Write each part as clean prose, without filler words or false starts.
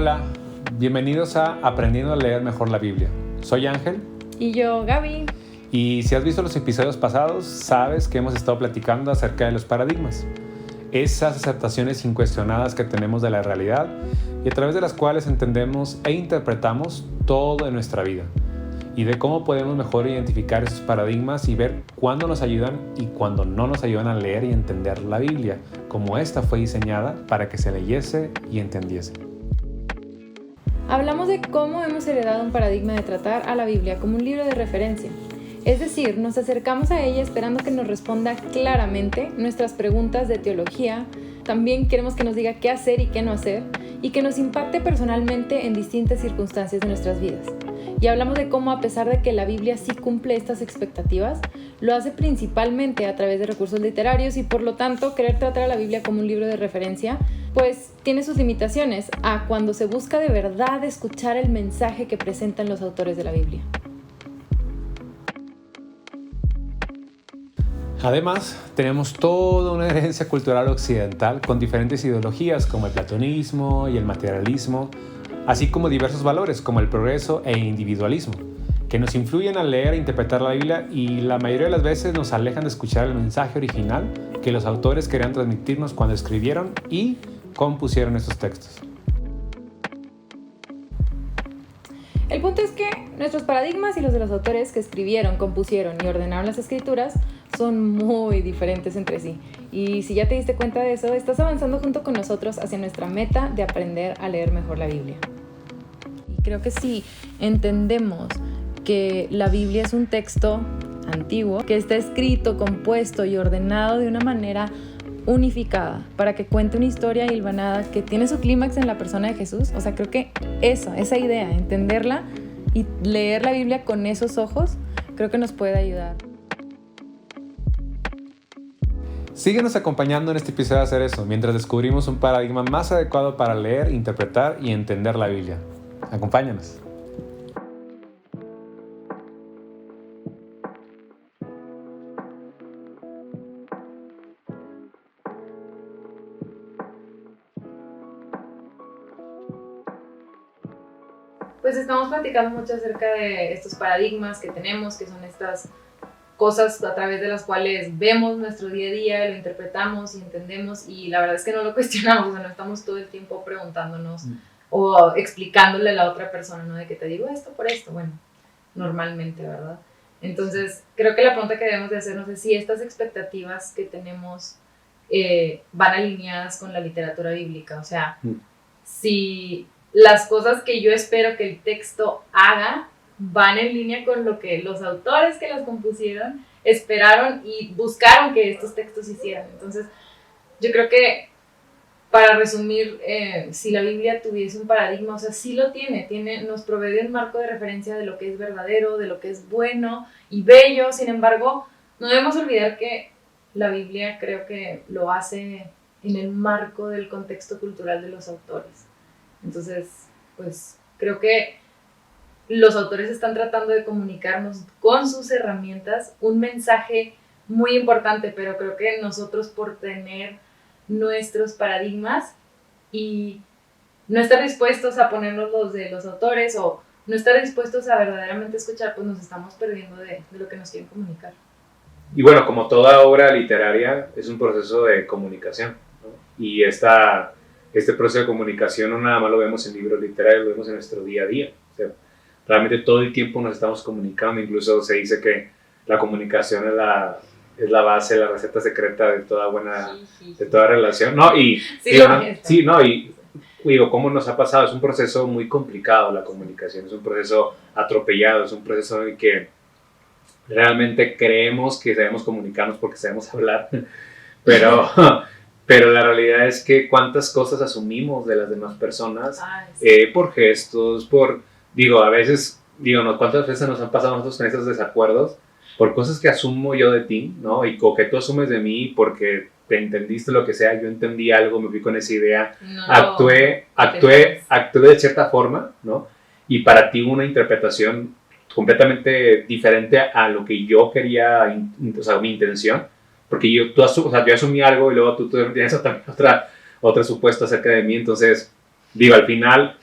Hola, bienvenidos a Aprendiendo a leer mejor la Biblia. Soy Ángel. Y yo, Gaby. Y si has visto los episodios pasados, sabes que hemos estado platicando acerca de los paradigmas. Esas aceptaciones incuestionadas que tenemos de la realidad y a través de las cuales entendemos e interpretamos todo en nuestra vida. Y de cómo podemos mejor identificar esos paradigmas y ver cuándo nos ayudan y cuándo no nos ayudan a leer y entender la Biblia, como esta fue diseñada para que se leyese y entendiese. Hablamos de cómo hemos heredado un paradigma de tratar a la Biblia como un libro de referencia. Es decir, nos acercamos a ella esperando que nos responda claramente nuestras preguntas de teología. También queremos que nos diga qué hacer y qué no hacer, y que nos impacte personalmente en distintas circunstancias de nuestras vidas. Y hablamos de cómo, a pesar de que la Biblia sí cumple estas expectativas, lo hace principalmente a través de recursos literarios y por lo tanto querer tratar a la Biblia como un libro de referencia pues tiene sus limitaciones a cuando se busca de verdad escuchar el mensaje que presentan los autores de la Biblia. Además, tenemos toda una herencia cultural occidental con diferentes ideologías como el platonismo y el materialismo, así como diversos valores como el progreso e individualismo, que nos influyen al leer e interpretar la Biblia y la mayoría de las veces nos alejan de escuchar el mensaje original que los autores querían transmitirnos cuando escribieron y compusieron estos textos. El punto es que nuestros paradigmas y los de los autores que escribieron, compusieron y ordenaron las escrituras son muy diferentes entre sí. Y si ya te diste cuenta de eso, estás avanzando junto con nosotros hacia nuestra meta de aprender a leer mejor la Biblia. Y creo que si entendemos que la Biblia es un texto antiguo, que está escrito, compuesto y ordenado de una manera unificada para que cuente una historia hilvanada que tiene su clímax en la persona de Jesús. O sea, creo que esa idea, entenderla y leer la Biblia con esos ojos, creo que nos puede ayudar. Síguenos acompañando en este episodio a hacer eso, mientras descubrimos un paradigma más adecuado para leer, interpretar y entender la Biblia. Acompáñanos. Pues estamos platicando mucho acerca de estos paradigmas que tenemos, que son estas cosas a través de las cuales vemos nuestro día a día, lo interpretamos y entendemos, y la verdad es que no lo cuestionamos, o sea, no estamos todo el tiempo preguntándonos o explicándole a la otra persona, ¿no? De que te digo esto por esto, bueno, normalmente, ¿verdad? Entonces, creo que la pregunta que debemos de hacernos es si estas expectativas que tenemos van alineadas con la literatura bíblica, o sea, si las cosas que yo espero que el texto haga van en línea con lo que los autores que las compusieron esperaron y buscaron que estos textos hicieran. Entonces, yo creo que, para resumir, si la Biblia tuviese un paradigma, o sea, sí lo tiene, nos provee un marco de referencia de lo que es verdadero, de lo que es bueno y bello. Sin embargo, no debemos olvidar que la Biblia creo que lo hace en el marco del contexto cultural de los autores. Entonces, pues creo que los autores están tratando de comunicarnos con sus herramientas un mensaje muy importante, pero creo que nosotros, por tener nuestros paradigmas y no estar dispuestos a ponernos los de los autores o no estar dispuestos a verdaderamente escuchar, pues nos estamos perdiendo de lo que nos quieren comunicar. Y bueno, como toda obra literaria, es un proceso de comunicación, ¿no? Y este proceso de comunicación no nada más lo vemos en libros literarios, lo vemos en nuestro día a día. O sea, realmente todo el tiempo nos estamos comunicando. Incluso se dice que la comunicación es la base, la receta secreta de toda de toda relación, ¿no? Y digo, ¿cómo nos ha pasado? Es un proceso muy complicado la comunicación, es un proceso atropellado, es un proceso en el que realmente creemos que sabemos comunicarnos porque sabemos hablar, pero la realidad es que cuántas cosas asumimos de las demás personas, por gestos, a veces, cuántas veces nos han pasado nosotros con esos desacuerdos por cosas que asumo yo de ti, ¿no? O que tú asumes de mí porque te entendiste lo que sea, yo entendí algo, me fui con esa idea, actué de cierta forma, ¿no? Y para ti una interpretación completamente diferente a lo que yo quería, o sea, mi intención, porque yo asumí algo y luego tú tienes también otra supuesta acerca de mí. Entonces Digo, al final,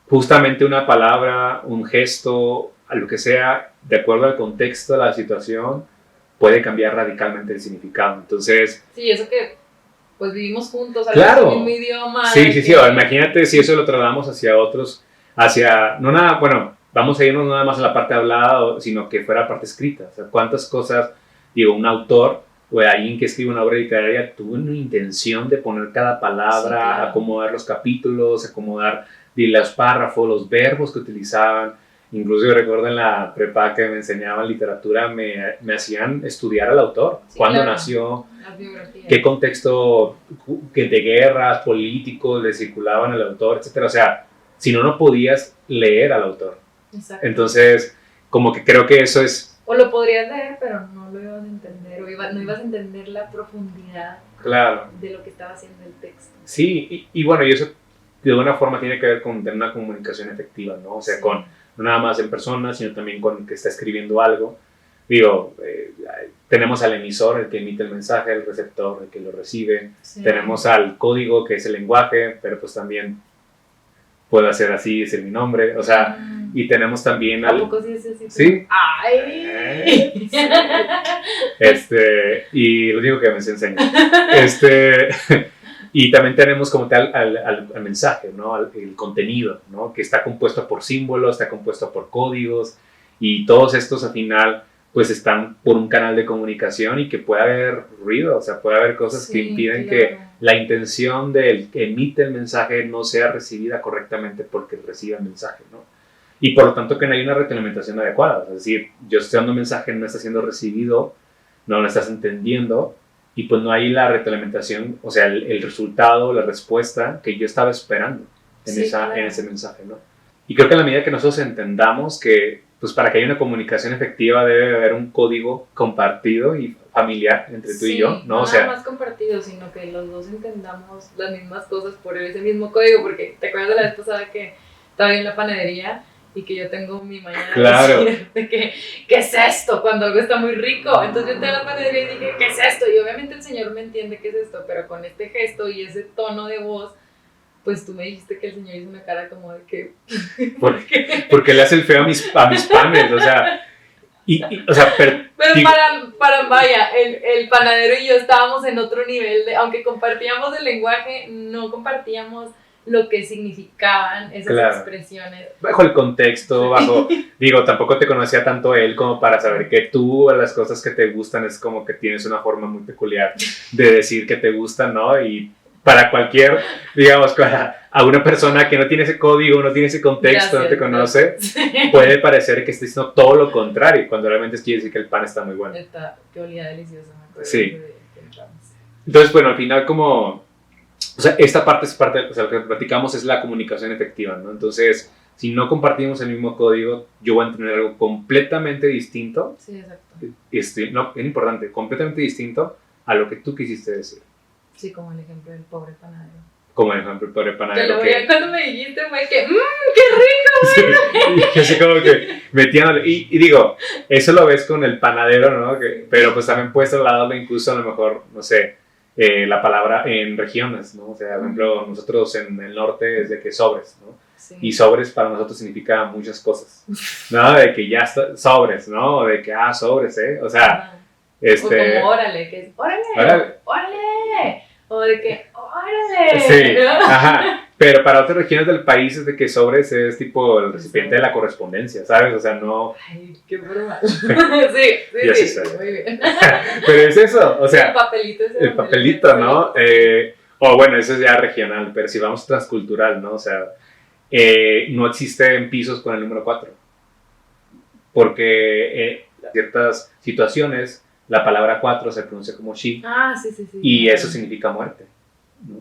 justamente una palabra, un gesto, a lo que sea, de acuerdo al contexto de la situación, puede cambiar radicalmente el significado. Entonces... Sí, eso que pues vivimos juntos, claro, hablamos el mismo idioma. Sí, o imagínate si eso lo trasladamos hacia otros, no nada, bueno, vamos a irnos nada más a la parte hablada, sino que fuera parte escrita. O sea, cuántas cosas, digo, un autor o alguien que escribe una obra literaria tuvo una intención de poner cada palabra, sí, claro, acomodar los capítulos, acomodar los párrafos, los verbos que utilizaban. Incluso yo recuerdo en la prepa que me enseñaban literatura, me hacían estudiar al autor, sí, cuándo claro, nació, qué contexto de guerras, políticos le circulaban al autor, etc. O sea, si no, no podías leer al autor. Exacto. Entonces, como que creo que eso es... O lo podrías leer, pero no lo ibas a entender, o no ibas a entender la profundidad, claro, de lo que estaba haciendo el texto. Sí, y bueno, y eso de alguna forma tiene que ver con tener una comunicación efectiva, ¿no? O sea, sí, no nada más en persona, sino también con el que está escribiendo algo. Digo, tenemos al emisor, el que emite el mensaje, el receptor, el que lo recibe. Sí. Tenemos al código, que es el lenguaje, pero pues también puedo hacer así, decir mi nombre. O sea, y tenemos también al... ¿A poco sí es así? ¿Sí? ¡Ay! Y lo digo que me enseña. Y también tenemos como tal al mensaje, ¿no? El contenido, ¿no? Que está compuesto por símbolos, está compuesto por códigos, y todos estos al final pues están por un canal de comunicación, y que puede haber ruido, o sea, puede haber cosas, sí, que impiden, claro, que la intención del que emite el mensaje no sea recibida correctamente porque recibe el mensaje, ¿no? Y por lo tanto que no hay una retroalimentación adecuada. Es decir, yo estoy dando un mensaje, no está siendo recibido, no lo estás entendiendo, y pues no hay la retroalimentación, o sea, el resultado, la respuesta que yo estaba esperando en, sí, claro, en ese mensaje, ¿no? Y creo que a la medida que nosotros entendamos que, pues para que haya una comunicación efectiva debe haber un código compartido y familiar entre tú, sí, y yo, ¿no? No o sea, nada más compartido, sino que los dos entendamos las mismas cosas por ese mismo código, porque te acuerdas de la vez pasada que estaba en la panadería y que yo tengo mi mañana, claro, de decir que, ¿qué es esto? Cuando algo está muy rico. Entonces yo entré a la panadería y dije, ¿qué es esto? Y obviamente el señor me entiende qué es esto, pero con este gesto y ese tono de voz, pues tú me dijiste que el señor hizo una cara como de que... Porque le hace el feo a mis panes, o sea... o sea, pero vaya, el panadero y yo estábamos en otro nivel, aunque compartíamos el lenguaje, no compartíamos lo que significaban esas, claro, expresiones. Bajo el contexto, digo, tampoco te conocía tanto él como para saber que tú, las cosas que te gustan, es como que tienes una forma muy peculiar de decir que te gustan, ¿no? Y para cualquier, digamos, a una persona que no tiene ese código, no tiene ese contexto, gracias, no te conoce, sí, puede parecer que estés diciendo todo lo contrario, cuando realmente quiere decir que el pan está muy bueno. Que olía delicioso, me acuerdo. Sí. Entonces, bueno, al final como... O sea, esta parte es parte, o sea, lo que platicamos es la comunicación efectiva, ¿no? Entonces, si no compartimos el mismo código, yo voy a entender algo completamente distinto. Sí, exacto. No, es importante, completamente distinto a lo que tú quisiste decir. Sí, como el ejemplo del pobre panadero. Como el ejemplo del pobre panadero. Cuando me dijiste fue que, ¡qué rico! Sí, y así como que metiéndole, y digo, eso lo ves con el panadero, ¿no? Pero pues también puedes trasladarlo incluso a lo mejor, no sé, la palabra en regiones, ¿no? O sea, por ejemplo, nosotros en el norte es de que sobres, ¿no? Sí. Y sobres para nosotros significa muchas cosas, ¿no? De que ya está, sobres, ¿no? O de que, sobres, ¿eh? O sea, o como órale, que es, órale. O de que, órale. Sí, ajá. Pero para otras regiones del país es de que sobres es tipo el recipiente de la correspondencia, ¿sabes? O sea, no... Ay, qué broma. sí, muy bien. Pero es eso, o sea... El papelito es el papelito, ¿no? O bueno, eso es ya regional, pero si vamos transcultural, ¿no? O sea, no existen pisos con el número 4. Porque en ciertas situaciones la palabra 4 se pronuncia como she. Sí. Y eso significa muerte, ¿no?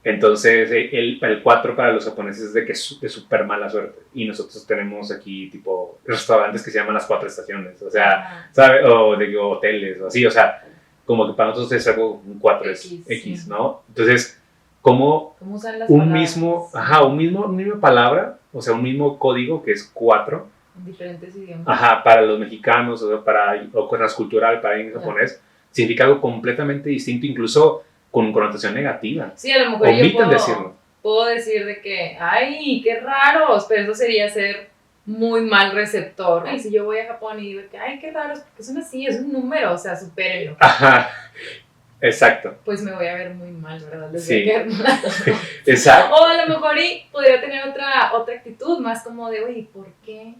Entonces, el 4 para los japoneses es de súper mala suerte. Y nosotros tenemos aquí, tipo, restaurantes que se llaman las 4 estaciones. O sea, ¿sabes? O de hoteles, o así. O sea, como que para nosotros es algo, un 4 es X, sí, ¿no? Entonces, ¿cómo usan las una misma palabra, o sea, un mismo código que es 4? En diferentes idiomas. Para los mexicanos, o transcultural para el japonés, significa algo completamente distinto. Incluso con connotación negativa. Sí, a lo mejor omiten yo decirlo. Puedo decir de que, ay, qué raros, pero eso sería ser muy mal receptor. Y si yo voy a Japón y digo que, ay, qué raros, porque son así, es un número, o sea, supérenlo. Ajá, exacto. Pues me voy a ver muy mal, ¿verdad? Sí. Voy a quedar mal. Exacto. O a lo mejor podría tener otra actitud, más como de, oye, ¿por qué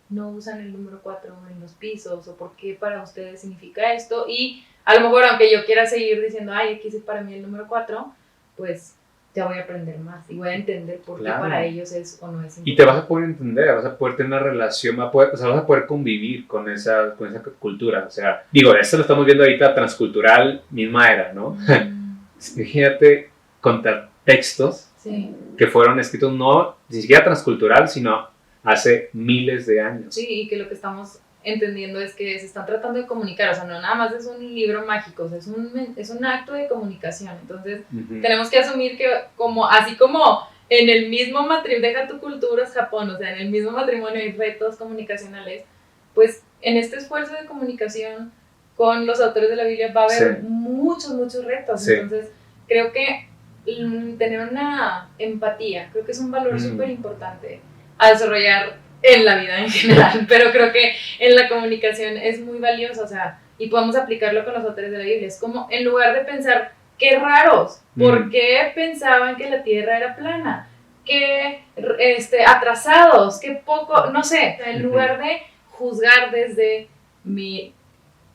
no usan el número 4 en los pisos? ¿O por qué para ustedes significa esto? Y a lo mejor, aunque yo quiera seguir diciendo, ay, aquí es para mí el número 4, pues ya voy a aprender más y voy a entender por qué para ellos es o no es importante. Y te vas a poder entender, vas a poder tener una relación, vas a poder convivir con esa cultura. O sea, digo, esto lo estamos viendo ahorita transcultural, misma era, ¿no? Imagínate contar textos que fueron escritos no ni siquiera transcultural, sino hace miles de años. Sí, y que lo que estamos entendiendo es que se están tratando de comunicar, o sea, no nada más es un libro mágico, o sea, es un acto de comunicación. Entonces, tenemos que asumir que así como en el mismo matrimonio, deja tu cultura, es Japón, o sea, en el mismo matrimonio hay retos comunicacionales, pues en este esfuerzo de comunicación con los autores de la Biblia va a haber muchos retos. Sí. Entonces, creo que tener una empatía, creo que es un valor súper importante a desarrollar en la vida en general, pero creo que en la comunicación es muy valioso, o sea, y podemos aplicarlo con los autores de la Biblia. Es como, en lugar de pensar, qué raros, ¿por qué pensaban que la tierra era plana? Qué atrasados, qué poco, no sé, en lugar de juzgar desde mi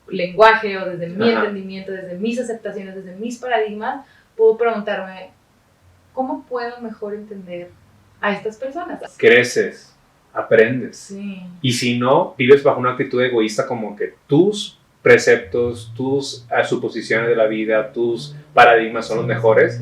lenguaje o desde mi entendimiento, desde mis aceptaciones, desde mis paradigmas, puedo preguntarme, ¿cómo puedo mejor entender a estas personas? Creces, aprendes. Sí. Y si no, vives bajo una actitud egoísta como que tus preceptos, tus suposiciones de la vida, tus paradigmas son los mejores.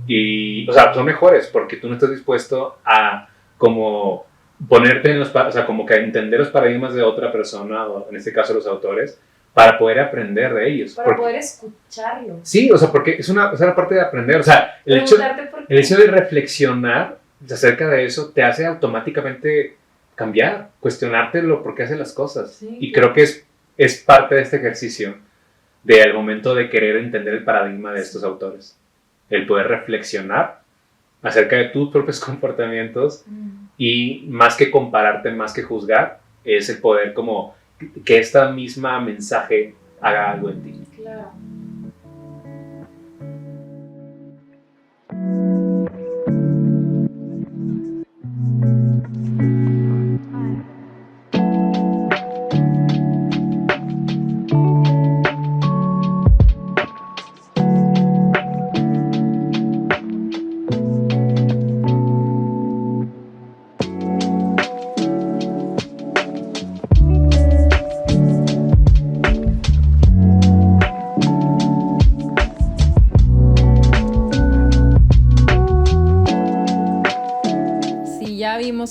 Y, o sea, son mejores porque tú no estás dispuesto a como ponerte o sea, como que a entender los paradigmas de otra persona, o en este caso los autores, para poder aprender de ellos. Para poder escucharlos. Sí, o sea, porque es una parte de aprender. O sea, el hecho de reflexionar acerca de eso te hace automáticamente cambiar, cuestionártelo por qué hace las cosas. Sí, y creo que es parte de este ejercicio del momento de querer entender el paradigma de estos autores. El poder reflexionar acerca de tus propios comportamientos y más que compararte, más que juzgar, es el poder como que esta misma mensaje haga algo en ti. Claro.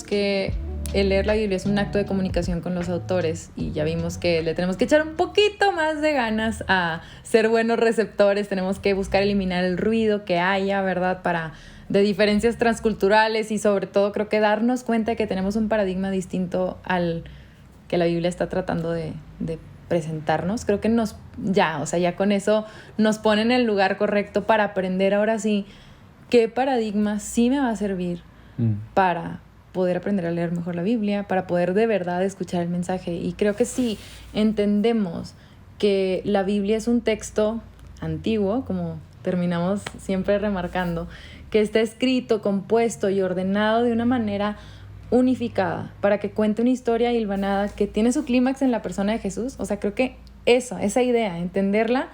Que el leer la Biblia es un acto de comunicación con los autores y ya vimos que le tenemos que echar un poquito más de ganas a ser buenos receptores, tenemos que buscar eliminar el ruido que haya, ¿verdad? De diferencias transculturales y sobre todo creo que darnos cuenta de que tenemos un paradigma distinto al que la Biblia está tratando de presentarnos. Creo que ya con eso nos pone en el lugar correcto para aprender ahora sí qué paradigma sí me va a servir para poder aprender a leer mejor la Biblia, para poder de verdad escuchar el mensaje. Y creo que si entendemos que la Biblia es un texto antiguo, como terminamos siempre remarcando, que está escrito, compuesto y ordenado de una manera unificada para que cuente una historia hilvanada que tiene su clímax en la persona de Jesús. O sea, creo que esa idea, entenderla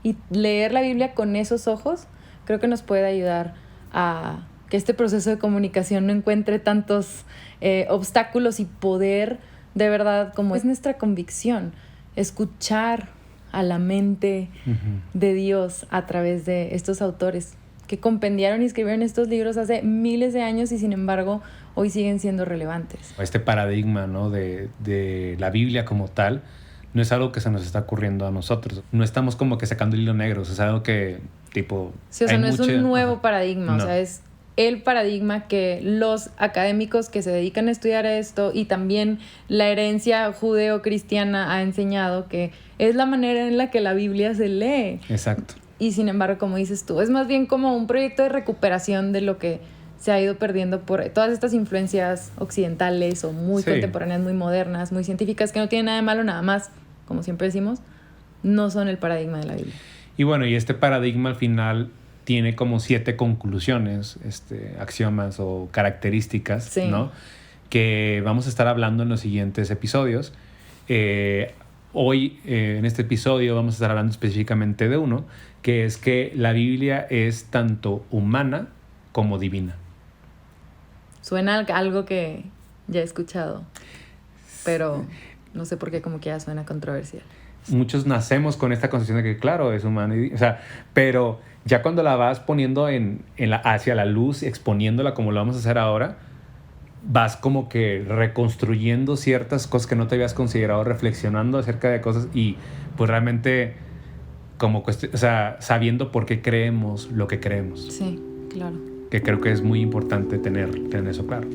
y leer la Biblia con esos ojos, creo que nos puede ayudar a que este proceso de comunicación no encuentre tantos obstáculos y poder, de verdad, como es nuestra convicción, escuchar a la mente de Dios a través de estos autores que compendiaron y escribieron estos libros hace miles de años y sin embargo hoy siguen siendo relevantes. Este paradigma, ¿no? de la Biblia como tal no es algo que se nos está ocurriendo a nosotros. No estamos como que sacando el hilo negro, es algo que tipo... Sí, o sea, no es un nuevo paradigma, no. O sea, es el paradigma que los académicos que se dedican a estudiar esto y también la herencia judeo-cristiana ha enseñado que es la manera en la que la Biblia se lee. Exacto. y sin embargo, como dices tú, es más bien como un proyecto de recuperación de lo que se ha ido perdiendo por todas estas influencias occidentales o muy contemporáneas, muy modernas, muy científicas, que no tienen nada de malo, nada más, como siempre decimos, no son el paradigma de la Biblia. Y bueno, y este paradigma al final tiene como 7 conclusiones, axiomas o características, ¿no? Que vamos a estar hablando en los siguientes episodios. Hoy, en este episodio, vamos a estar hablando específicamente de uno, que es que la Biblia es tanto humana como divina. Suena algo que ya he escuchado, pero no sé por qué como que ya suena controversial. Muchos nacemos con esta concepción de que, claro, es humana, pero ya cuando la vas poniendo hacia la luz, exponiéndola como lo vamos a hacer ahora, vas como que reconstruyendo ciertas cosas que no te habías considerado, reflexionando acerca de cosas y pues realmente como sabiendo por qué creemos lo que creemos. Sí, claro. Que creo que es muy importante tener eso claro.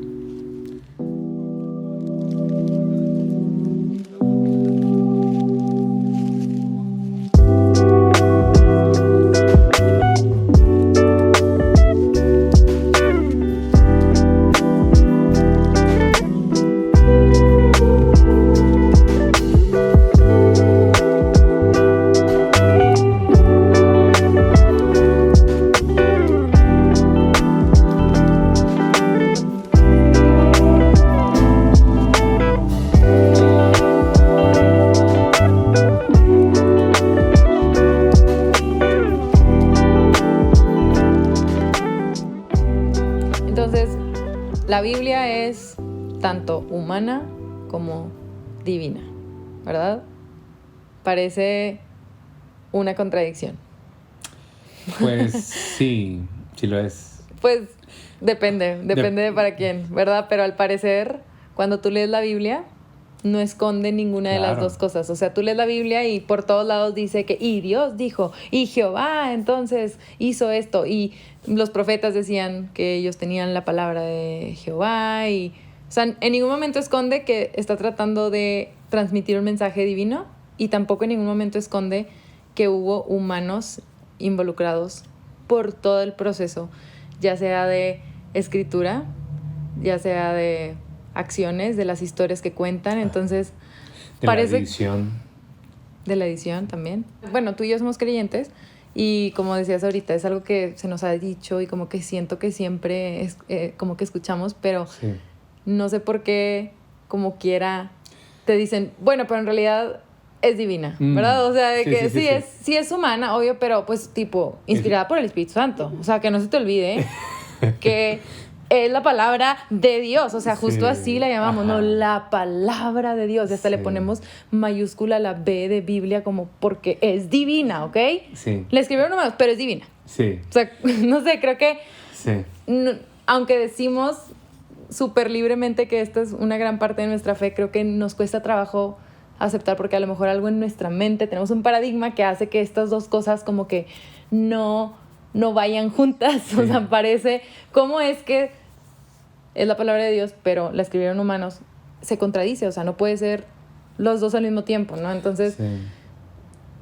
La Biblia es tanto humana como divina, ¿verdad? Parece una contradicción. Pues sí lo es. Pues depende de para quién, ¿verdad? Pero al parecer, cuando tú lees la Biblia, no esconde ninguna de las dos cosas. O sea, tú lees la Biblia y por todos lados dice que, y Dios dijo, y Jehová entonces hizo esto, y los profetas decían que ellos tenían la palabra de Jehová, y, o sea, en ningún momento esconde que está tratando de transmitir un mensaje divino, y tampoco en ningún momento esconde que hubo humanos involucrados por todo el proceso, ya sea de escritura, ya sea de acciones, de las historias que cuentan. Entonces parece... De la edición también. Bueno, tú y yo somos creyentes y como decías ahorita, es algo que se nos ha dicho y como que siento que siempre es como que escuchamos, pero no sé por qué como quiera te dicen, bueno, pero en realidad es divina, ¿verdad? O sea, de que sí es humana, obvio, pero pues tipo inspirada por el Espíritu Santo. O sea, que no se te olvide que es la palabra de Dios, o sea, justo así la llamamos, ¿no? La palabra de Dios. Y hasta le ponemos mayúscula a la B de Biblia como porque es divina, ¿ok? Sí. Le escribieron nomás, pero es divina. Sí. O sea, no sé, creo que aunque decimos súper libremente que esta es una gran parte de nuestra fe, creo que nos cuesta trabajo aceptar porque a lo mejor algo en nuestra mente, tenemos un paradigma que hace que estas dos cosas como que no vayan juntas. Sí. O sea, parece, ¿cómo es que es la palabra de Dios, pero la escribieron humanos? Se contradice, o sea, no puede ser los dos al mismo tiempo, ¿no? Entonces,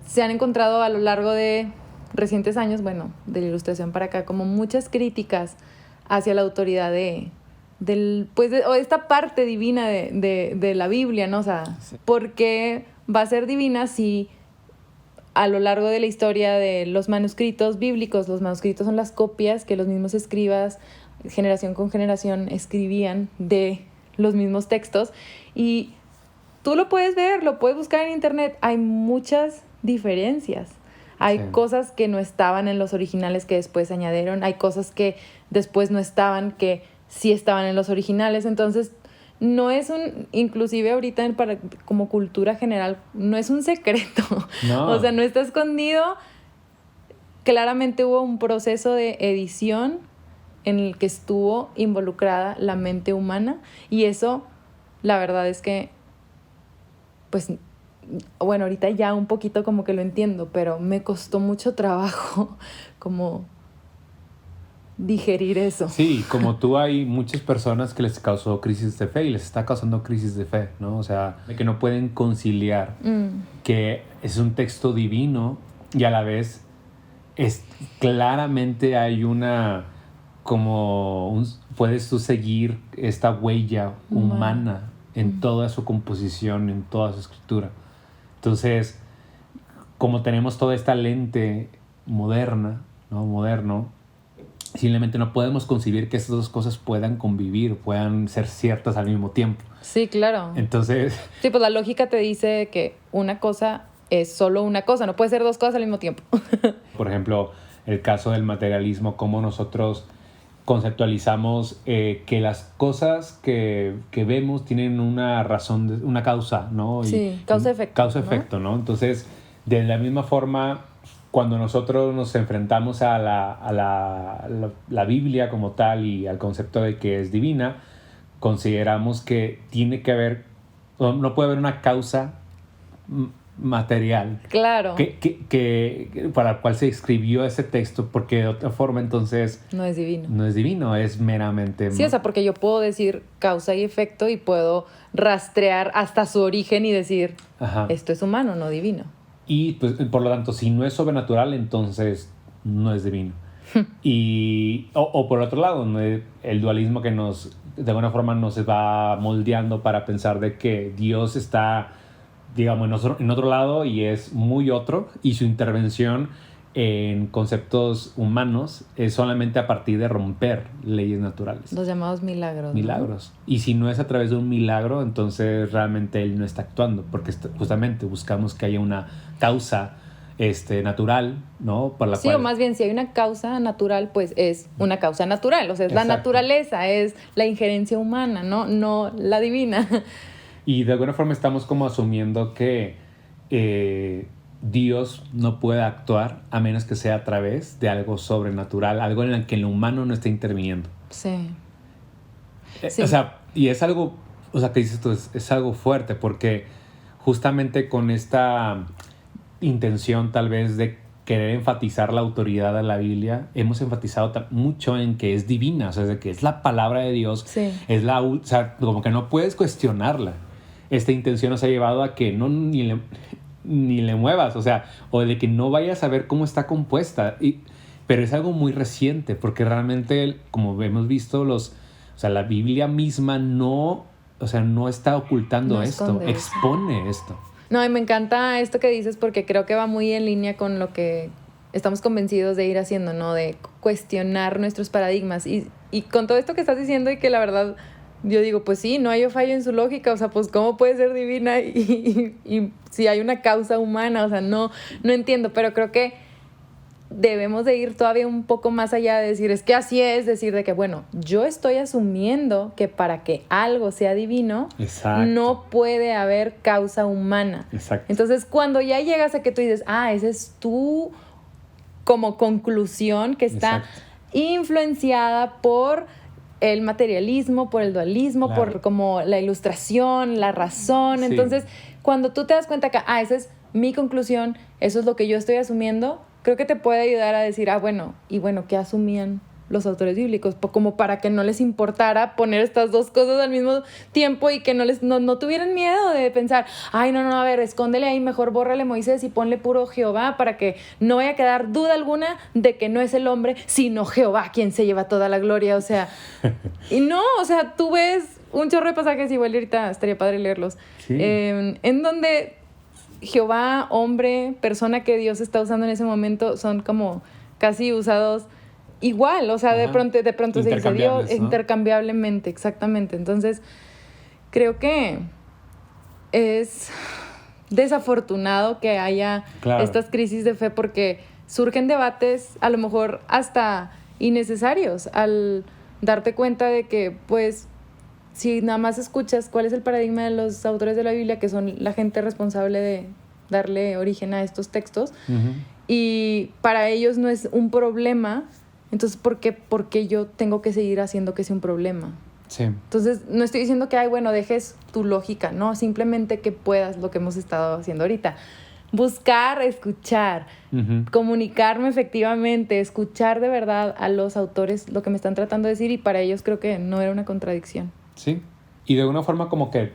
se han encontrado a lo largo de recientes años, bueno, de la Ilustración para acá, como muchas críticas hacia la autoridad de esta parte divina de la Biblia, ¿no? O sea, ¿por qué va a ser divina si a lo largo de la historia de los manuscritos bíblicos, los manuscritos son las copias que los mismos escribas, generación con generación, escribían de los mismos textos? Y tú lo puedes ver, lo puedes buscar en internet, hay muchas diferencias. Hay cosas que no estaban en los originales que después se añadieron, hay cosas que después no estaban que sí estaban en los originales. Entonces no es inclusive ahorita como cultura general, no es un secreto. No. O sea, no está escondido. Claramente hubo un proceso de edición en el que estuvo involucrada la mente humana, y eso, la verdad es que, pues, bueno, ahorita ya un poquito como que lo entiendo, pero me costó mucho trabajo como digerir eso. Sí, como tú, hay muchas personas que les causó crisis de fe y les está causando crisis de fe, ¿no? O sea, de que no pueden conciliar que es un texto divino y a la vez claramente hay una, puedes tú seguir esta huella humana en toda su composición, en toda su escritura. Entonces, como tenemos toda esta lente moderna, ¿no? Moderno, simplemente no podemos concebir que estas dos cosas puedan convivir, puedan ser ciertas al mismo tiempo. Sí, claro. Entonces... Sí, pues la lógica te dice que una cosa es solo una cosa, no puede ser dos cosas al mismo tiempo. Por ejemplo, el caso del materialismo, cómo nosotros conceptualizamos que las cosas que vemos tienen una razón, una causa, ¿no? Sí, causa-efecto. Causa-efecto, ¿no? Entonces, de la misma forma, cuando nosotros nos enfrentamos a la Biblia como tal y al concepto de que es divina, consideramos que tiene que haber, no puede haber una causa material. Claro. Que para la cual se escribió ese texto, porque de otra forma entonces... No es divino. No es divino, es meramente... Sí, o sea, porque yo puedo decir causa y efecto y puedo rastrear hasta su origen y decir, esto es humano, no divino. Y pues, por lo tanto, si no es sobrenatural, entonces no es divino. O por otro lado, ¿no? El dualismo que de alguna forma nos va moldeando para pensar de que Dios está, digamos, en otro lado y es muy otro, y su intervención en conceptos humanos es solamente a partir de romper leyes naturales. Los llamados milagros. Milagros. ¿No? Y si no es a través de un milagro, entonces realmente Él no está actuando, porque justamente buscamos que haya una causa natural, ¿no? Por la cual... o más bien, si hay una causa natural, pues es una causa natural. O sea, es la naturaleza, es la injerencia humana, no la divina. Y de alguna forma estamos como asumiendo que Dios no puede actuar a menos que sea a través de algo sobrenatural, algo en el que el humano no esté interviniendo. Sí. O sea, y es algo, o sea, que dices tú, es algo fuerte, porque justamente con esta intención tal vez de querer enfatizar la autoridad de la Biblia, hemos enfatizado mucho en que es divina, o sea, de que es la palabra de Dios, es o sea, como que no puedes cuestionarla. Esta intención nos ha llevado a que ni le muevas, o sea, o de que no vayas a ver cómo está compuesta. Pero es algo muy reciente, porque realmente, como hemos visto, o sea, la Biblia misma no está ocultando esto, expone esto. No, y me encanta esto que dices porque creo que va muy en línea con lo que estamos convencidos de ir haciendo, ¿no? De cuestionar nuestros paradigmas. Y con todo esto que estás diciendo y que la verdad, yo digo, pues sí, no hay fallo en su lógica, o sea, pues ¿cómo puede ser divina y si hay una causa humana? O sea, no entiendo, pero creo que debemos de ir todavía un poco más allá de decir, es que así es, decir de que, bueno, yo estoy asumiendo que para que algo sea divino, no puede haber causa humana. Exacto. Entonces, cuando ya llegas a que tú dices, esa es tu como conclusión que está influenciada por el materialismo, por el dualismo, por como la ilustración, la razón. Entonces, cuando tú te das cuenta que, esa es mi conclusión, eso es lo que yo estoy asumiendo, creo que te puede ayudar a decir, ¿qué asumían los autores bíblicos? Como para que no les importara poner estas dos cosas al mismo tiempo y que no tuvieran miedo de pensar, a ver, escóndele ahí, mejor bórrale Moisés y ponle puro Jehová para que no vaya a quedar duda alguna de que no es el hombre, sino Jehová quien se lleva toda la gloria, o sea. Y no, o sea, tú ves un chorro de pasajes, igual ahorita estaría padre leerlos, en donde Jehová, hombre, persona que Dios está usando en ese momento, son como casi usados igual, o sea, de pronto se dice Dios, ¿no? Intercambiablemente, exactamente. Entonces, creo que es desafortunado que haya estas crisis de fe porque surgen debates a lo mejor hasta innecesarios al darte cuenta de que, pues, si nada más escuchas cuál es el paradigma de los autores de la Biblia, que son la gente responsable de darle origen a estos textos, y para ellos no es un problema, entonces ¿por qué yo tengo que seguir haciendo que sea un problema? Sí. Entonces, no estoy diciendo que, dejes tu lógica, no, simplemente que puedas lo que hemos estado haciendo ahorita. Buscar, escuchar, comunicarme efectivamente, escuchar de verdad a los autores lo que me están tratando de decir, y para ellos creo que no era una contradicción. Sí, y de alguna forma como que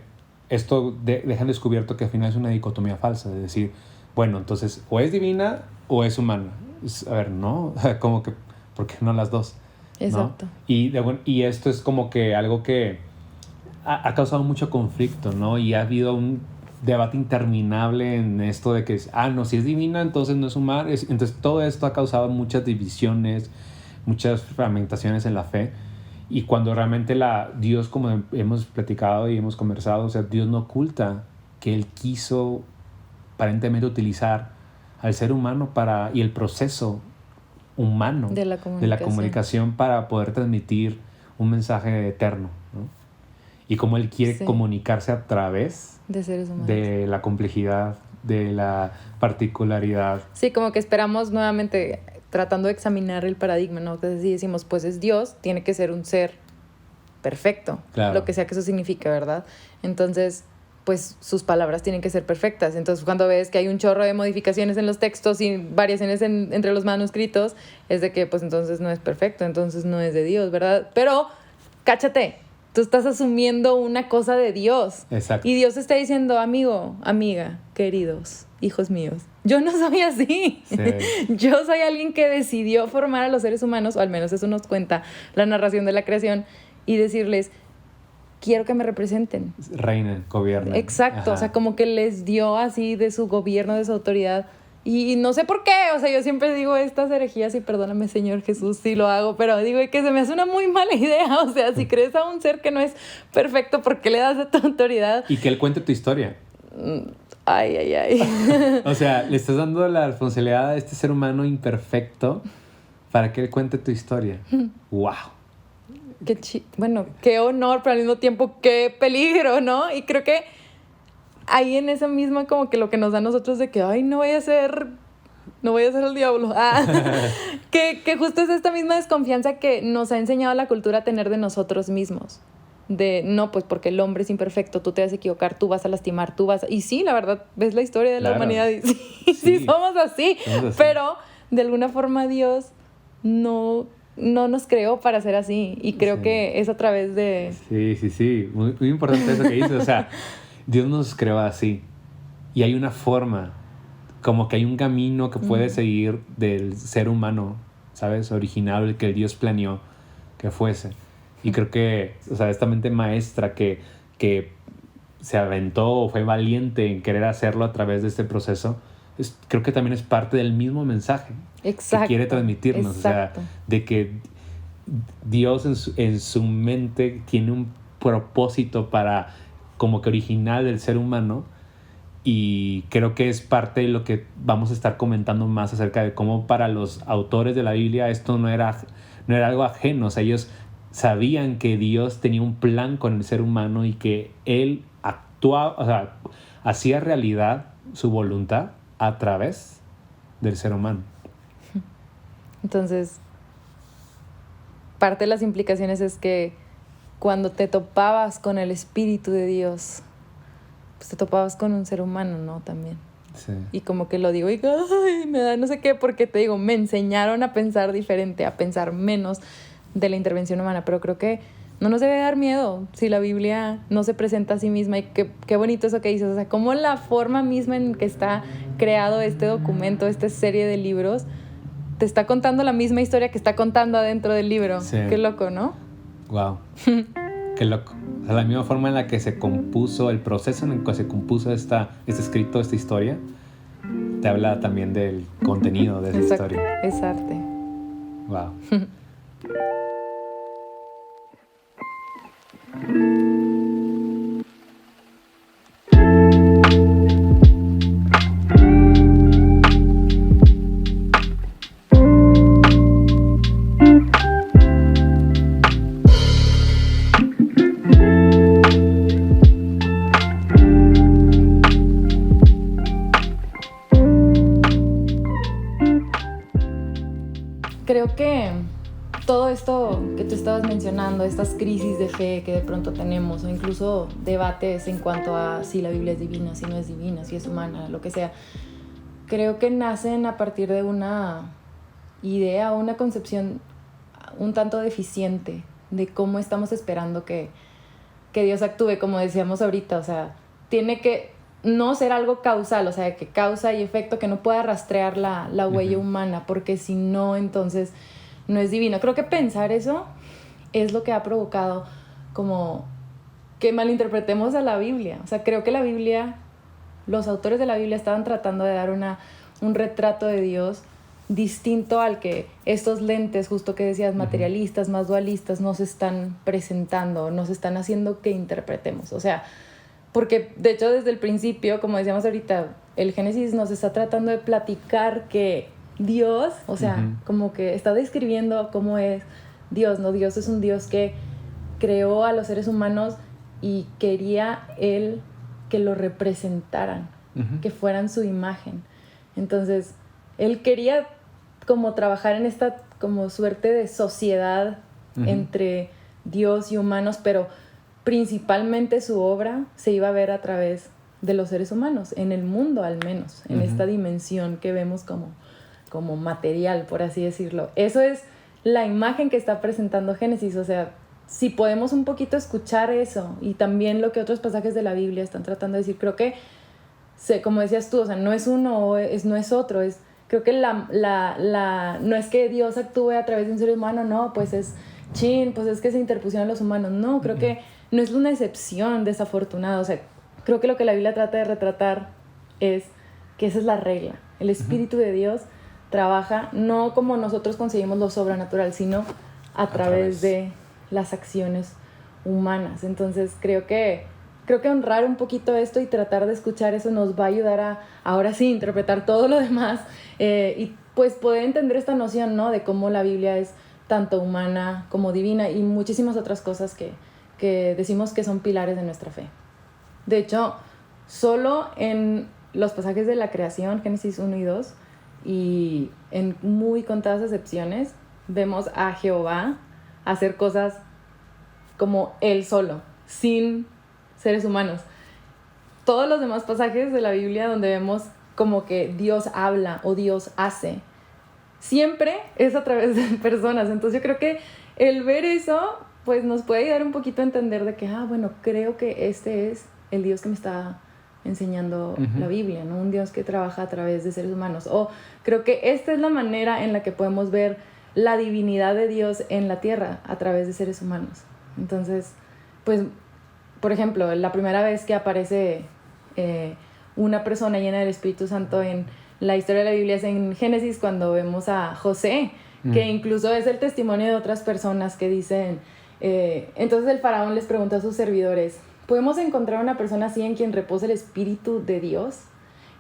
esto dejan descubierto que al final es una dicotomía falsa, de decir, bueno, entonces o es divina o es humana. a ver, no, como que, ¿por qué no las dos? Exacto. ¿No? Y esto es como que algo que ha causado mucho conflicto, ¿no? Y ha habido un debate interminable en esto de que, no, si es divina, entonces no es humana. Entonces todo esto ha causado muchas divisiones, muchas fragmentaciones en la fe. Y cuando realmente Dios, como hemos platicado y hemos conversado, o sea, Dios no oculta que Él quiso aparentemente utilizar al ser humano y el proceso humano de la comunicación para poder transmitir un mensaje eterno, ¿no? Y cómo Él quiere comunicarse a través de seres humanos, de la complejidad, de la particularidad. Sí, como que esperamos nuevamente tratando de examinar el paradigma, ¿no? Entonces si decimos, pues es Dios, tiene que ser un ser perfecto, claro, lo que sea que eso signifique, ¿verdad? Entonces, pues sus palabras tienen que ser perfectas. Entonces, cuando ves que hay un chorro de modificaciones en los textos y variaciones entre los manuscritos, es de que, pues entonces no es perfecto, entonces no es de Dios, ¿verdad? Pero, cáchate, tú estás asumiendo una cosa de Dios. Exacto. Y Dios está diciendo, amigo, amiga, queridos, hijos míos, yo no soy así. Sí. Yo soy alguien que decidió formar a los seres humanos, o al menos eso nos cuenta la narración de la creación, y decirles, quiero que me representen. Reinen, gobiernen. Exacto, o sea, como que les dio así de su gobierno, de su autoridad. Y no sé por qué, o sea, yo siempre digo estas herejías y perdóname, Señor Jesús, si lo hago, pero digo que se me hace una muy mala idea. O sea, si crees a un ser que no es perfecto, ¿por qué le das de tu autoridad? Y que Él cuente tu historia. Ay, ay, ay. O sea, le estás dando la responsabilidad a este ser humano imperfecto para que Él cuente tu historia. ¡Wow! Bueno, qué honor, pero al mismo tiempo qué peligro, ¿no? Y creo que ahí en esa misma como que lo que nos da a nosotros de que, ay, no voy a ser el diablo. Que justo es esta misma desconfianza que nos ha enseñado la cultura a tener de nosotros mismos. De, no, pues porque el hombre es imperfecto, tú te vas a equivocar, tú vas a lastimar, Y sí, la verdad, ves la historia de la humanidad y sí, somos así. Pero de alguna forma Dios no nos creó para ser así. Y creo que es a través de... Sí. Muy, muy importante eso que dices. O sea, Dios nos creó así. Y hay una forma, como que hay un camino que puede seguir del ser humano, ¿sabes? Original, el que Dios planeó que fuese. Y creo que, o sea, esta mente maestra que se aventó o fue valiente en querer hacerlo a través de este proceso, creo que también es parte del mismo mensaje. Exacto, que quiere transmitirnos. Exacto. O sea, de que Dios en su mente tiene un propósito para, como que original del ser humano, y creo que es parte de lo que vamos a estar comentando más acerca de cómo para los autores de la Biblia esto no era algo ajeno. O sea, ellos sabían que Dios tenía un plan con el ser humano y que Él actuaba, o sea, hacía realidad su voluntad a través del ser humano. Entonces, parte de las implicaciones es que cuando te topabas con el Espíritu de Dios, pues te topabas con un ser humano, ¿no? También. Sí. Y como que lo digo y ay, me da no sé qué, porque te digo, me enseñaron a pensar diferente, a pensar menos de la intervención humana, pero creo que no nos debe dar miedo si la Biblia no se presenta a sí misma. Y qué bonito eso que dices, o sea, como la forma misma en que está creado este documento, esta serie de libros, te está contando la misma historia que está contando adentro del libro. Sí. Qué loco, ¿no? Wow. Qué loco. O sea, la misma forma en la que se compuso, el proceso en el que se compuso este escrito, esta historia, te habla también del contenido de esa historia. Es arte. Wow. Creo que todo esto que tú estabas mencionando, estas crisis de fe que de pronto tenemos, o incluso debates en cuanto a si la Biblia es divina, si no es divina, si es humana, lo que sea, creo que nacen a partir de una idea o una concepción un tanto deficiente de cómo estamos esperando que Dios actúe, como decíamos ahorita. O sea, no ser algo causal, o sea, que causa y efecto, que no pueda rastrear la huella humana, porque si no, entonces no es divino. Creo que pensar eso es lo que ha provocado como que malinterpretemos a la Biblia. O sea, creo que la Biblia, los autores de la Biblia estaban tratando de dar un retrato de Dios distinto al que estos lentes, justo que decías, materialistas, más dualistas, nos están presentando, nos están haciendo que interpretemos. O sea, porque de hecho desde el principio, como decíamos ahorita, el Génesis nos está tratando de platicar que Dios, o sea, como que está describiendo cómo es Dios, ¿no? Dios es un Dios que creó a los seres humanos y quería Él que lo representaran, que fueran su imagen. Entonces, Él quería como trabajar en esta como suerte de sociedad entre Dios y humanos, pero principalmente su obra se iba a ver a través de los seres humanos, en el mundo al menos, en esta dimensión que vemos como material, por así decirlo. Eso es la imagen que está presentando Génesis. O sea, si podemos un poquito escuchar eso y también lo que otros pasajes de la Biblia están tratando de decir, creo que, como decías tú, o sea, no es uno, no es otro, creo que no es que Dios actúe a través de un ser humano, no, pues es que se interpusieron los humanos. No, creo que no es una excepción desafortunada. O sea, creo que lo que la Biblia trata de retratar es que esa es la regla. El Espíritu de Dios trabaja no como nosotros conseguimos lo sobrenatural, sino a través de las acciones humanas. Entonces creo que honrar un poquito esto y tratar de escuchar eso nos va a ayudar a, ahora sí, interpretar todo lo demás y pues poder entender esta noción, ¿no? De cómo la Biblia es tanto humana como divina y muchísimas otras cosas que decimos que son pilares de nuestra fe. De hecho, solo en los pasajes de la creación, Génesis 1 y 2, y en muy contadas excepciones, vemos a Jehová hacer cosas como Él solo, sin seres humanos. Todos los demás pasajes de la Biblia donde vemos como que Dios habla o Dios hace, siempre es a través de personas. Entonces yo creo que el ver eso pues nos puede ayudar un poquito a entender de que, bueno, creo que este es el Dios que me está enseñando la Biblia, ¿no? Un Dios que trabaja a través de seres humanos. O creo que esta es la manera en la que podemos ver la divinidad de Dios en la tierra a través de seres humanos. Entonces, pues, por ejemplo, la primera vez que aparece una persona llena del Espíritu Santo en la historia de la Biblia es en Génesis, cuando vemos a José, que incluso es el testimonio de otras personas que dicen, entonces el faraón les preguntó a sus servidores, ¿podemos encontrar una persona así en quien repose el Espíritu de Dios?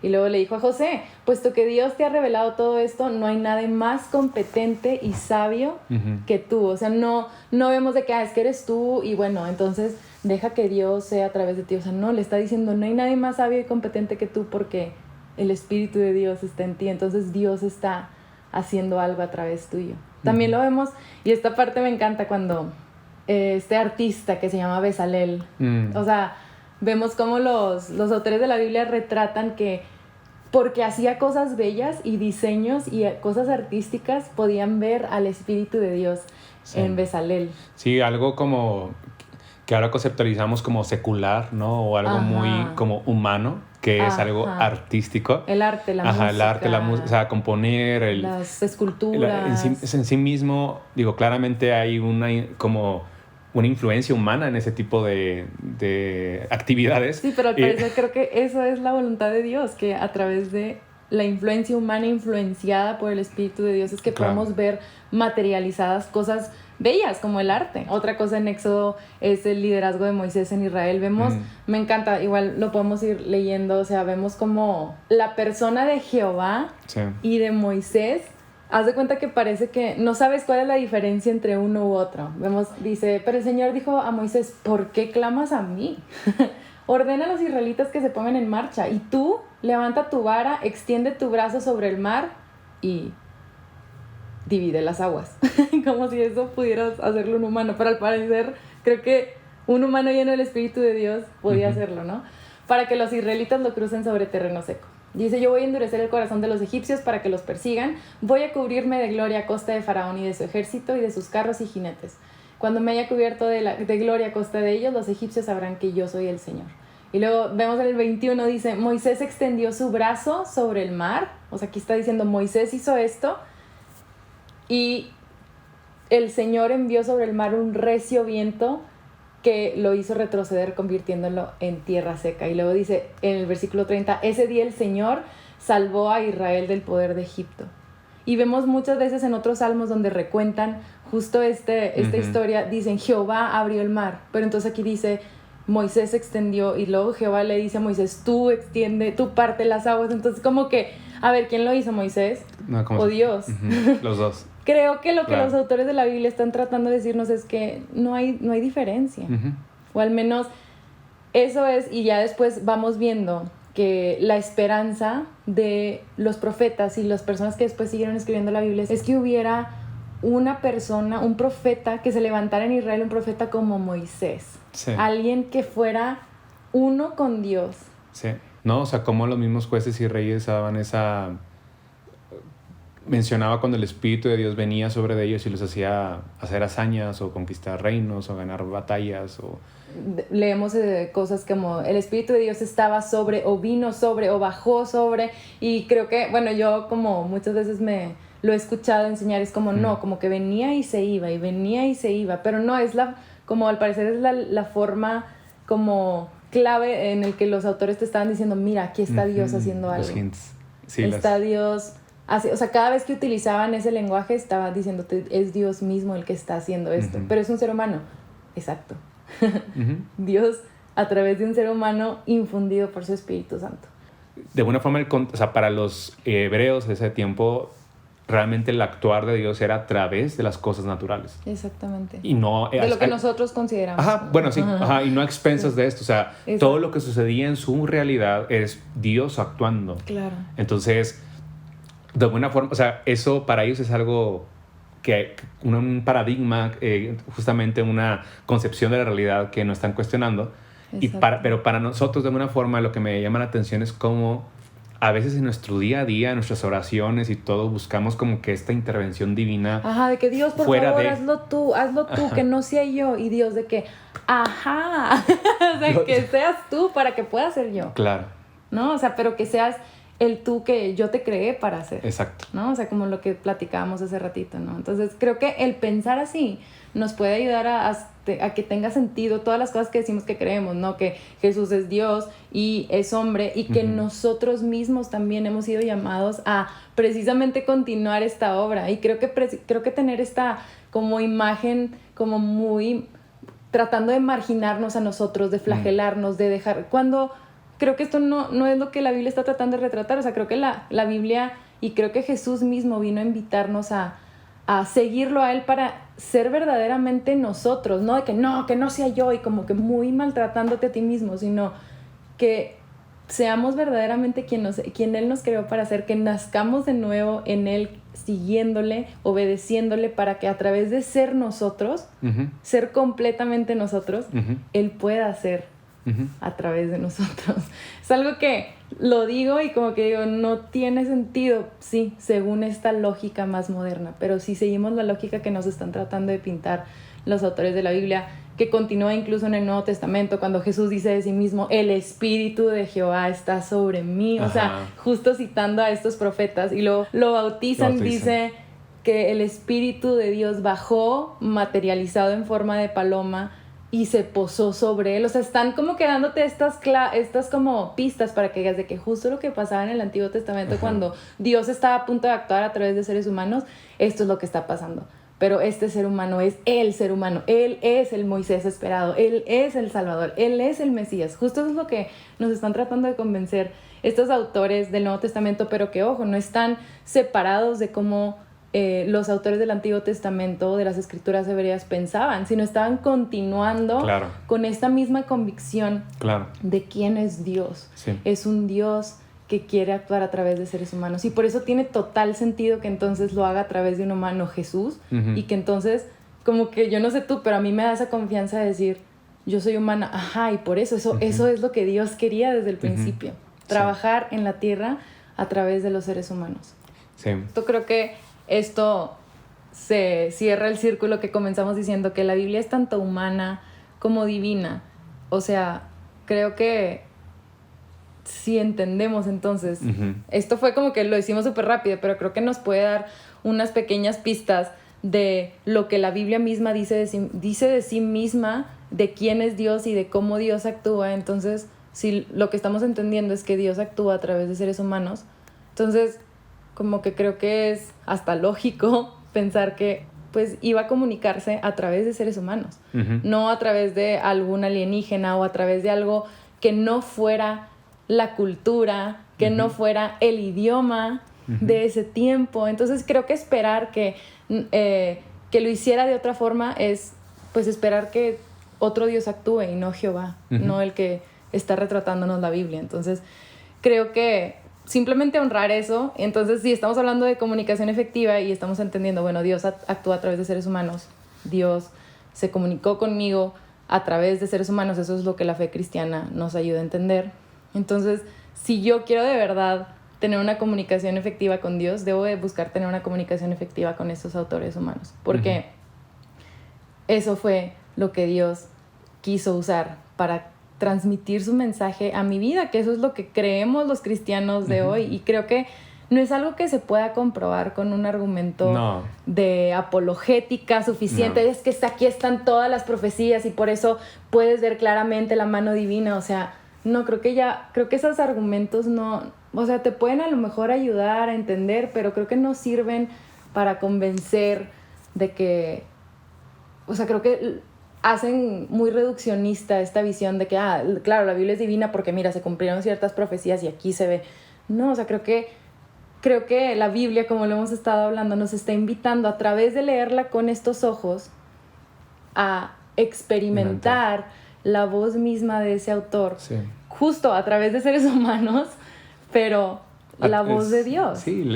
Y luego le dijo a José, puesto que Dios te ha revelado todo esto, no hay nadie más competente y sabio que tú. O sea, no vemos de que es que eres tú y bueno, entonces deja que Dios sea a través de ti. O sea, no, le está diciendo, no hay nadie más sabio y competente que tú porque el Espíritu de Dios está en ti. Entonces Dios está haciendo algo a través tuyo. También lo vemos, y esta parte me encanta cuando este artista que se llama Bezalel, o sea, vemos cómo los autores de la Biblia retratan que porque hacía cosas bellas y diseños y cosas artísticas podían ver al Espíritu de Dios en Bezalel. Sí, algo como que ahora conceptualizamos como secular, ¿no? O algo muy como humano, que es algo artístico. El arte, la música. El arte, la música, o sea, componer. Las esculturas. En sí mismo, digo, claramente hay una influencia humana en ese tipo de actividades. Sí, pero al parecer creo que eso es la voluntad de Dios, que a través de la influencia humana influenciada por el Espíritu de Dios es que podemos ver materializadas cosas bellas como el arte. Otra cosa en Éxodo es el liderazgo de Moisés en Israel. Vemos, me encanta, igual lo podemos ir leyendo, o sea, vemos como la persona de Jehová y de Moisés. Haz de cuenta que parece que no sabes cuál es la diferencia entre uno u otro. Vemos, dice, pero el Señor dijo a Moisés, ¿por qué clamas a mí? Ordena a los israelitas que se pongan en marcha. Y tú, levanta tu vara, extiende tu brazo sobre el mar y divide las aguas. Como si eso pudieras hacerlo un humano. Pero al parecer, creo que un humano lleno del Espíritu de Dios podía hacerlo, ¿no? Para que los israelitas lo crucen sobre terreno seco. Dice, yo voy a endurecer el corazón de los egipcios para que los persigan. Voy a cubrirme de gloria a costa de Faraón y de su ejército y de sus carros y jinetes. Cuando me haya cubierto de gloria a costa de ellos, los egipcios sabrán que yo soy el Señor. Y luego vemos en el 21, dice, Moisés extendió su brazo sobre el mar. O sea, aquí está diciendo, Moisés hizo esto. Y el Señor envió sobre el mar un recio viento que lo hizo retroceder, convirtiéndolo en tierra seca. Y luego dice en el versículo 30, ese día el Señor salvó a Israel del poder de Egipto. Y vemos muchas veces en otros salmos donde recuentan justo esta historia, dicen, Jehová abrió el mar. Pero entonces aquí dice, Moisés extendió, y luego Jehová le dice a Moisés, tú parte las aguas. Entonces como que, a ver, ¿quién lo hizo, Moisés? No, ¿O Dios? Los dos. Creo que lo que los autores de la Biblia están tratando de decirnos es que no hay diferencia. O al menos eso es, y ya después vamos viendo que la esperanza de los profetas y las personas que después siguieron escribiendo la Biblia es que hubiera una persona, un profeta que se levantara en Israel, un profeta como Moisés. Sí. Alguien que fuera uno con Dios. Sí. No, o sea, como los mismos jueces y reyes daban esa... Mencionaba cuando el Espíritu de Dios venía sobre ellos y los hacía hacer hazañas o conquistar reinos o ganar batallas o... Leemos cosas como el Espíritu de Dios estaba sobre o vino sobre o bajó sobre, y creo que, bueno, yo como muchas veces me lo he escuchado enseñar, es como no, como que venía y se iba y venía y se iba, pero no, es como al parecer es la forma como clave en el que los autores te estaban diciendo, mira, aquí está Dios haciendo algo. Los hints. Sí, está Dios... o sea, cada vez que utilizaban ese lenguaje estaba diciéndote, es Dios mismo el que está haciendo esto, pero es un ser humano. Exacto. Dios a través de un ser humano infundido por su Espíritu Santo. De alguna forma, o sea, para los hebreos de ese tiempo, realmente el actuar de Dios era a través de las cosas naturales. Exactamente. Y no... de lo que nosotros consideramos. Ajá, bueno, sí. Ajá, y no a expensas de esto. O sea, todo lo que sucedía en su realidad es Dios actuando. Claro. Entonces... De alguna forma, o sea, eso para ellos es algo que un paradigma, justamente una concepción de la realidad que no están cuestionando. Pero para nosotros, de alguna forma, lo que me llama la atención es cómo a veces en nuestro día a día, en nuestras oraciones y todo, buscamos como que esta intervención divina. Ajá, de que Dios, por favor, hazlo tú, que no sea yo. Y Dios de que, o sea, que seas tú para que pueda ser yo. Claro. ¿No? O sea, pero que seas... el tú que yo te creé para hacer. Exacto. ¿No? O sea, como lo que platicábamos hace ratito, ¿no? Entonces, creo que el pensar así nos puede ayudar a que tenga sentido todas las cosas que decimos que creemos, ¿no? Que Jesús es Dios y es hombre y que nosotros mismos también hemos sido llamados a precisamente continuar esta obra. Y creo que tener esta como imagen como muy... tratando de marginarnos a nosotros, de flagelarnos, de dejar... Creo que esto no es lo que la Biblia está tratando de retratar. O sea, creo que la Biblia y creo que Jesús mismo vino a invitarnos a seguirlo a Él para ser verdaderamente nosotros. No de que no sea yo y como que muy maltratándote a ti mismo, sino que seamos verdaderamente quien Él nos creó para ser, que nazcamos de nuevo en Él, siguiéndole, obedeciéndole, para que a través de ser nosotros, ser completamente nosotros, Él pueda ser a través de nosotros. Es algo que lo digo y como que digo, no tiene sentido, sí, según esta lógica más moderna, pero si seguimos la lógica que nos están tratando de pintar los autores de la Biblia, que continúa incluso en el Nuevo Testamento, cuando Jesús dice de sí mismo, el Espíritu de Jehová está sobre mí. O sea, justo citando a estos profetas, y lo bautizan, dice que el Espíritu de Dios bajó materializado en forma de paloma y se posó sobre él. O sea, están como que dándote estas como pistas para que digas de que justo lo que pasaba en el Antiguo Testamento, cuando Dios estaba a punto de actuar a través de seres humanos, esto es lo que está pasando. Pero este ser humano es el ser humano. Él es el Moisés esperado. Él es el Salvador. Él es el Mesías. Justo eso es lo que nos están tratando de convencer estos autores del Nuevo Testamento, pero que, ojo, no están separados de cómo los autores del Antiguo Testamento, de las Escrituras hebreas, pensaban, sino estaban continuando con esta misma convicción de quién es Dios. Sí. Es un Dios que quiere actuar a través de seres humanos, y por eso tiene total sentido que entonces lo haga a través de un humano, Jesús, y que entonces, como que yo no sé tú, pero a mí me da esa confianza de decir, yo soy humana, y por eso es lo que Dios quería desde el principio, trabajar en la tierra a través de los seres humanos. Sí. Yo creo que esto se cierra el círculo que comenzamos diciendo, que la Biblia es tanto humana como divina. O sea, creo que si entendemos entonces, esto fue como que lo hicimos súper rápido, pero creo que nos puede dar unas pequeñas pistas de lo que la Biblia misma dice de sí misma, de quién es Dios y de cómo Dios actúa. Entonces, si lo que estamos entendiendo es que Dios actúa a través de seres humanos, entonces como que creo que es hasta lógico pensar que pues iba a comunicarse a través de seres humanos, no a través de algún alienígena o a través de algo que no fuera la cultura, que no fuera el idioma de ese tiempo. Entonces creo que esperar que lo hiciera de otra forma es pues esperar que otro Dios actúe y no Jehová, no el que está retratándonos la Biblia. Entonces creo que simplemente honrar eso. Entonces si estamos hablando de comunicación efectiva y estamos entendiendo, bueno, Dios actúa a través de seres humanos, Dios se comunicó conmigo a través de seres humanos, eso es lo que la fe cristiana nos ayuda a entender. Entonces, si yo quiero de verdad tener una comunicación efectiva con Dios, debo de buscar tener una comunicación efectiva con estos autores humanos, porque eso fue lo que Dios quiso usar para transmitir su mensaje a mi vida, que eso es lo que creemos los cristianos de hoy, y creo que no es algo que se pueda comprobar con un argumento de apologética suficiente. Es que aquí están todas las profecías y por eso puedes ver claramente la mano divina. O sea, no, creo que esos argumentos no, o sea, te pueden a lo mejor ayudar a entender, pero creo que no sirven para convencer de que, o sea, creo que hacen muy reduccionista esta visión de que, claro, la Biblia es divina porque mira, se cumplieron ciertas profecías y aquí se ve. No, o sea, creo que la Biblia, como lo hemos estado hablando, nos está invitando a través de leerla con estos ojos a experimentar la voz misma de ese autor, justo a través de seres humanos, pero la voz de Dios. Sí,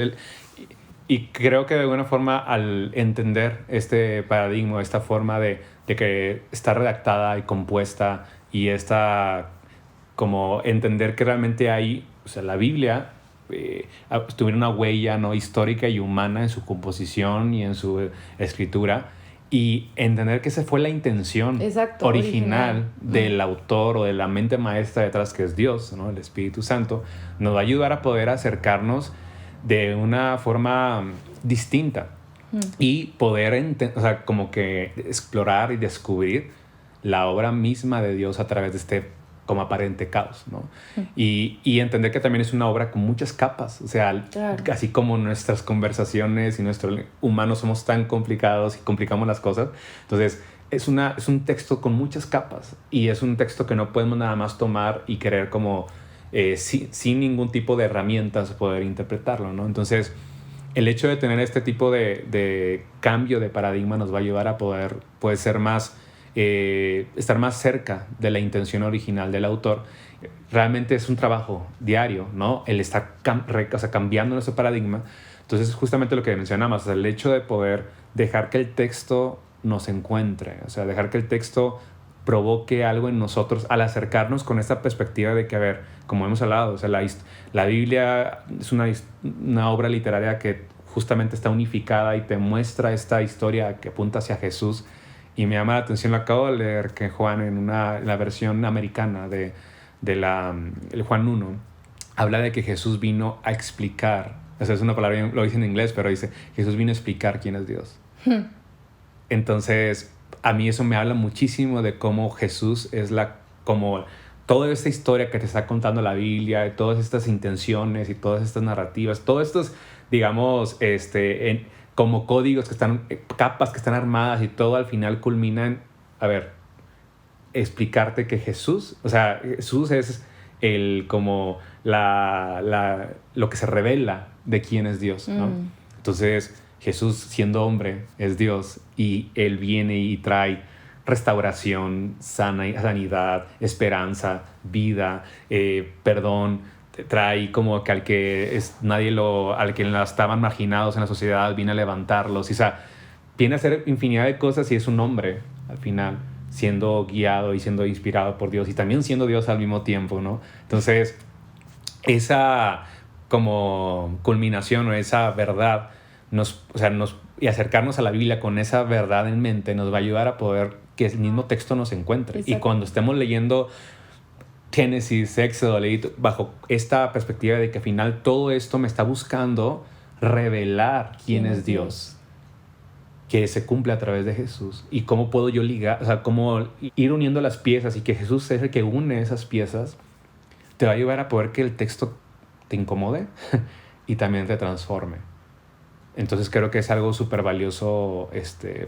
y creo que de alguna forma al entender este paradigma, esta forma de que está redactada y compuesta y esta como entender que realmente hay, o sea, la Biblia tuviera una huella, ¿no?, histórica y humana en su composición y en su escritura, y entender que esa fue la intención original del autor o de la mente maestra detrás, que es Dios, ¿no?, el Espíritu Santo, nos va a ayudar a poder acercarnos de una forma distinta y poder o sea, como que explorar y descubrir la obra misma de Dios a través de este como aparente caos, ¿no? Y entender que también es una obra con muchas capas, o sea, así como nuestras conversaciones y nuestros humanos somos tan complicados y complicamos las cosas, entonces es un texto con muchas capas y es un texto que no podemos nada más tomar y querer como sin ningún tipo de herramientas poder interpretarlo, ¿no? Entonces el hecho de tener este tipo de cambio de paradigma nos va a ayudar a poder ser más estar más cerca de la intención original del autor. Realmente es un trabajo diario, ¿no? El estar cambiando nuestro paradigma. Entonces, justamente lo que mencionamos, el hecho de poder dejar que el texto nos encuentre, o sea, dejar que el texto provoque algo en nosotros al acercarnos con esta perspectiva de que, a ver, como hemos hablado, o sea, la Biblia es una obra literaria que justamente está unificada y te muestra esta historia que apunta hacia Jesús. Y me llama la atención, lo acabo de leer, que Juan en la versión americana de el Juan 1 habla de que Jesús vino a explicar, o sea, es una palabra, lo dice en inglés, pero dice, Jesús vino a explicar quién es Dios. Entonces, a mí eso me habla muchísimo de cómo Jesús es como toda esta historia que te está contando la Biblia, de todas estas intenciones y todas estas narrativas, todos estos, digamos, como códigos que están, capas que están armadas y todo al final culmina en, a ver, explicarte que Jesús, o sea, Jesús es como lo que se revela de quién es Dios, ¿no? Entonces, Jesús siendo hombre es Dios y Él viene y trae restauración, sanidad, esperanza, vida, perdón, trae como que al que estaban marginados en la sociedad, viene a levantarlos, o sea, viene a hacer infinidad de cosas y es un hombre al final, siendo guiado y siendo inspirado por Dios y también siendo Dios al mismo tiempo, ¿no? Entonces, esa como culminación o esa verdad y acercarnos a la Biblia con esa verdad en mente nos va a ayudar a poder que el mismo texto nos encuentre. Exacto. Y cuando estemos leyendo Génesis, Éxodo, leí bajo esta perspectiva de que al final todo esto me está buscando revelar quién es Dios, que se cumple a través de Jesús, y cómo puedo yo ligar, o sea, cómo ir uniendo las piezas, y que Jesús es el que une esas piezas, te va a ayudar a poder que el texto te incomode y también te transforme. Entonces creo que es algo súper valioso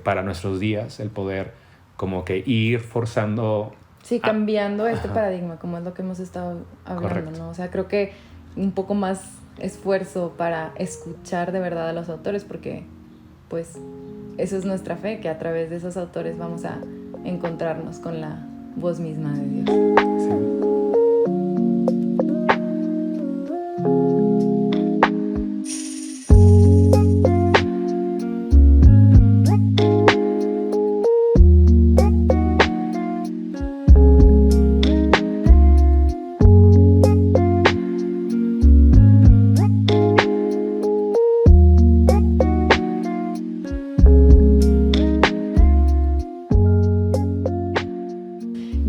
para nuestros días, el poder como que ir forzando. Sí, cambiando este paradigma, como es lo que hemos estado hablando, correcto, ¿no? O sea, creo que un poco más esfuerzo para escuchar de verdad a los autores, porque pues eso es nuestra fe, que a través de esos autores vamos a encontrarnos con la voz misma de Dios. Sí.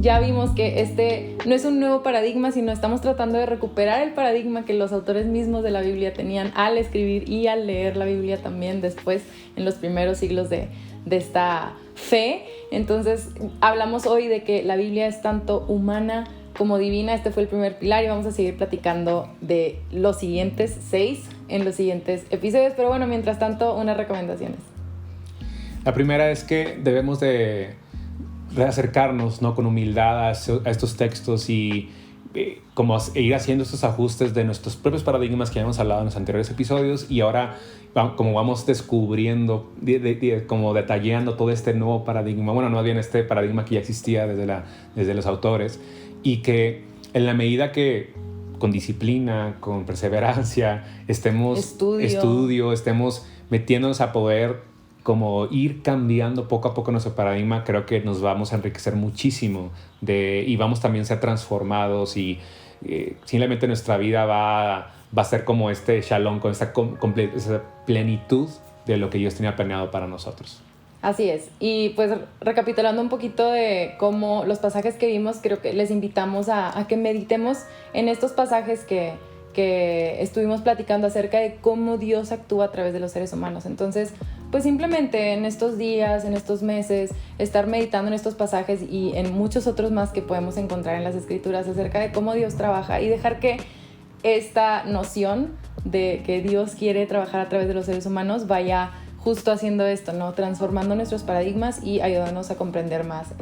Ya vimos que este no es un nuevo paradigma, sino estamos tratando de recuperar el paradigma que los autores mismos de la Biblia tenían al escribir y al leer la Biblia también después en los primeros siglos de esta fe. Entonces hablamos hoy de que la Biblia es tanto humana como divina. Este fue el primer pilar y vamos a seguir platicando de los siguientes 6 en los siguientes episodios. Pero bueno, mientras tanto, unas recomendaciones. La primera es que debemos de acercarnos, ¿no?, con humildad a estos textos y como ir haciendo estos ajustes de nuestros propios paradigmas que ya hemos hablado en los anteriores episodios, y ahora como vamos descubriendo, como detallando todo este nuevo paradigma, bueno, no bien este paradigma que ya existía desde los autores, y que en la medida que con disciplina, con perseverancia, estemos estemos metiéndonos a poder como ir cambiando poco a poco nuestro paradigma, creo que nos vamos a enriquecer muchísimo y vamos también a ser transformados, y simplemente nuestra vida va a ser como este shalom, con esa plenitud de lo que Dios tenía planeado para nosotros. Así es. Y pues recapitulando un poquito de cómo los pasajes que vimos, creo que les invitamos a que meditemos en estos pasajes que estuvimos platicando acerca de cómo Dios actúa a través de los seres humanos. Entonces, pues simplemente en estos días, en estos meses, estar meditando en estos pasajes y en muchos otros más que podemos encontrar en las Escrituras acerca de cómo Dios trabaja, y dejar que esta noción de que Dios quiere trabajar a través de los seres humanos vaya justo haciendo esto, ¿no? Transformando nuestros paradigmas y ayudándonos a comprender más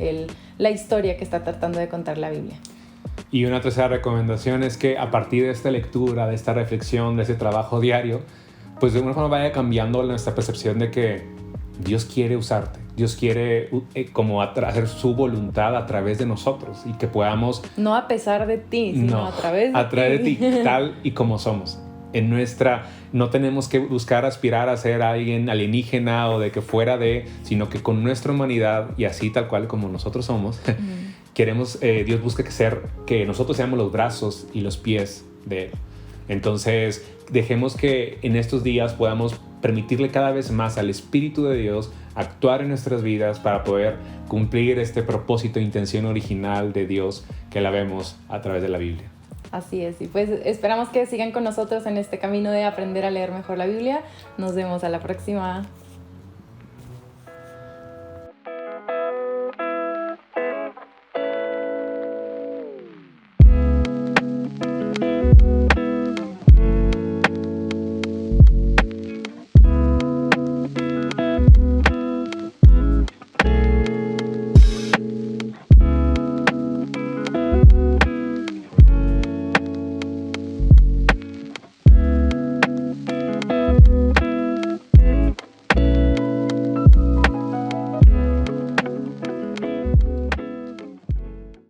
la historia que está tratando de contar la Biblia. Y una tercera recomendación es que a partir de esta lectura, de esta reflexión, de ese trabajo diario, pues de alguna forma vaya cambiando nuestra percepción de que Dios quiere usarte. Dios quiere como hacer su voluntad a través de nosotros, y que podamos... No a pesar de ti, sino a través de ti, tal y como somos. No tenemos que buscar aspirar a ser alguien alienígena o de que fuera de, sino que con nuestra humanidad y así tal cual como nosotros somos, queremos, Dios busca que nosotros seamos los brazos y los pies de Él. Entonces, dejemos que en estos días podamos permitirle cada vez más al Espíritu de Dios actuar en nuestras vidas para poder cumplir este propósito e intención original de Dios que la vemos a través de la Biblia. Así es, y pues esperamos que sigan con nosotros en este camino de aprender a leer mejor la Biblia. Nos vemos a la próxima.